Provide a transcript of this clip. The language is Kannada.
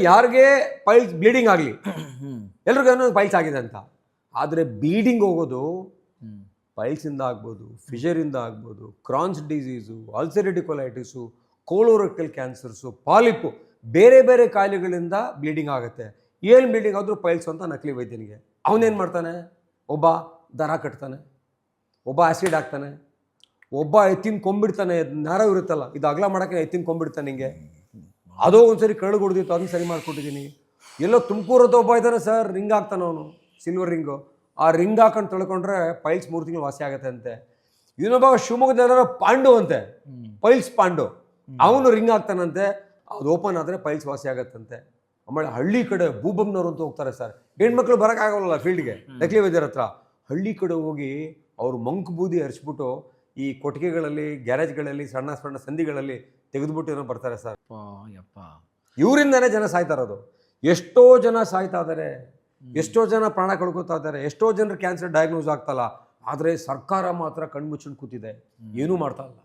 ಯಾರಿಗೆ ಪೈಲ್ಸ್ ಬ್ಲೀಡಿಂಗ್ ಆಗಲಿ ಎಲ್ರಿಗೂ ಪೈಲ್ಸ್ ಆಗಿದೆ ಅಂತ. ಆದರೆ ಬ್ಲೀಡಿಂಗ್ ಹೋಗೋದು ಪೈಲ್ಸಿಂದ ಆಗ್ಬೋದು, ಫಿಷರಿಂದ ಆಗ್ಬೋದು, Crohn's disease, ulcerative colitis, colorectal cancers, polyp, ಬೇರೆ ಬೇರೆ ಕಾಯಿಲೆಗಳಿಂದ ಬ್ಲೀಡಿಂಗ್ ಆಗುತ್ತೆ. ಏನು ಬ್ಲೀಡಿಂಗ್ ಆದರೂ ಪೈಲ್ಸ್ ಅಂತ ನಕಲಿ ವೈದ್ಯನಿಗೆ. ಅವನೇನು ಮಾಡ್ತಾನೆ? ಒಬ್ಬ ದರ ಕಟ್ತಾನೆ, ಒಬ್ಬ ಆ್ಯಸಿಡ್ ಹಾಕ್ತಾನೆ, ಒಬ್ಬ ಎತ್ತಿನ ಕೊಂಬಿಡ್ತಾನೆ. ನರ ಇರುತ್ತಲ್ಲ, ಇದು ಅಗಲ ಮಾಡೋಕ್ಕೆ ಎತ್ತಿನ ಕೊಂಬಿಡ್ತಾನೆ ಹಿಂಗೆ. ಅದೋ ಒಂದ್ಸರಿ ಕರಳು ಹೊಡೆದಿತ್ತು, ಅದನ್ನ ಸರಿ ಮಾಡಿಕೊಟ್ಟಿದ್ದೀನಿ. ಎಲ್ಲೋ ತುಮಕೂರದ್ದು ಒಬ್ಬ ಇದ್ದಾನೆ ಸರ್, ರಿಂಗ್ ಹಾಕ್ತಾನೆ ಅವನು, ಸಿಲ್ವರ್ ರಿಂಗು. ಆ ರಿಂಗ್ ಹಾಕೊಂಡು ತೊಳ್ಕೊಂಡ್ರೆ ಪೈಲ್ಸ್ 3 ತಿಂಗಳು ವಾಸಿ ಆಗುತ್ತೆ ಅಂತೆ. ಇನ್ನೊಬ್ಬ ಶಿವಮೊಗ್ಗದ ಪಾಂಡು ಅಂತೆ, ಪೈಲ್ಸ್ ಪಾಂಡು, ಅವನು ರಿಂಗ್ ಹಾಕ್ತಾನಂತೆ. ಅದು ಓಪನ್ ಆದರೆ ಪೈಲ್ಸ್ ವಾಸಿ ಆಗತ್ತಂತೆ. ಆಮೇಲೆ ಹಳ್ಳಿ ಕಡೆ ಭೂಬಮ್ನವ್ರು ಅಂತ ಹೋಗ್ತಾರೆ ಸರ್, ಹೆಣ್ಮಕ್ಳು ಬರೋಕ್ಕಾಗಲ್ಲ ಫೀಲ್ಡ್ಗೆ ನಕಲಿ ವೈದ್ಯರ ಹತ್ರ. ಹಳ್ಳಿ ಕಡೆ ಹೋಗಿ ಅವರು ಮಂಕು ಬೂದಿ ಹರಿಸ್ಬಿಟ್ಟು ಈ ಕೊಟ್ಟಿಗೆಗಳಲ್ಲಿ, ಗ್ಯಾರೇಜ್ಗಳಲ್ಲಿ, ಸಣ್ಣ ಸಣ್ಣ ಸಂಧಿಗಳಲ್ಲಿ ತೆಗೆದುಬಿಟ್ಟು ಏನೋ ಬರ್ತಾರೆ ಸರ್. ಇವರಿಂದನೇ ಜನ ಸಾಯ್ತಾ ಇರೋದು. ಎಷ್ಟೋ ಜನ ಸಾಯ್ತಾ ಇದ್ದಾರೆ, ಎಷ್ಟೋ ಜನ ಪ್ರಾಣ ಕಳ್ಕೊತಾ ಇದ್ದಾರೆ, ಎಷ್ಟೋ ಜನರು ಕ್ಯಾನ್ಸರ್ ಡಯಾಗ್ನೋಸ್ ಆಗ್ತಲ್ಲ. ಆದರೆ ಸರ್ಕಾರ ಮಾತ್ರ ಕಣ್ಮುಚ್ಚಿಕೊಂಡು ಕೂತಿದೆ, ಏನೂ ಮಾಡ್ತಾ ಇಲ್ಲ.